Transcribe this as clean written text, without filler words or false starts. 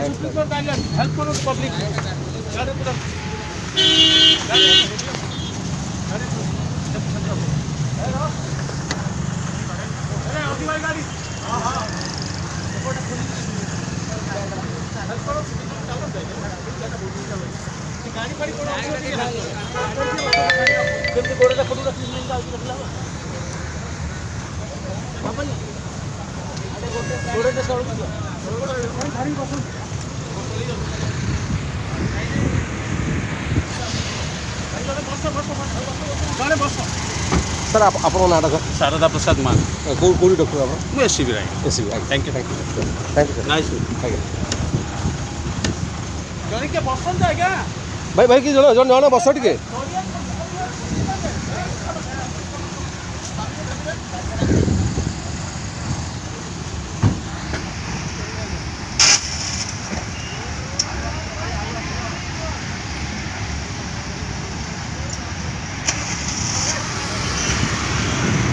help करो public गाड़ी फाड़ी गोड़े फोटो रखी सर आप नाटक शारदा प्रसाद मान कौटी डॉक्टर आप मुझे SCB SCB thank you thank you sir nice आज्ञा जन के बसंत आज्ञा भाई भाई कि जन जन बस टिके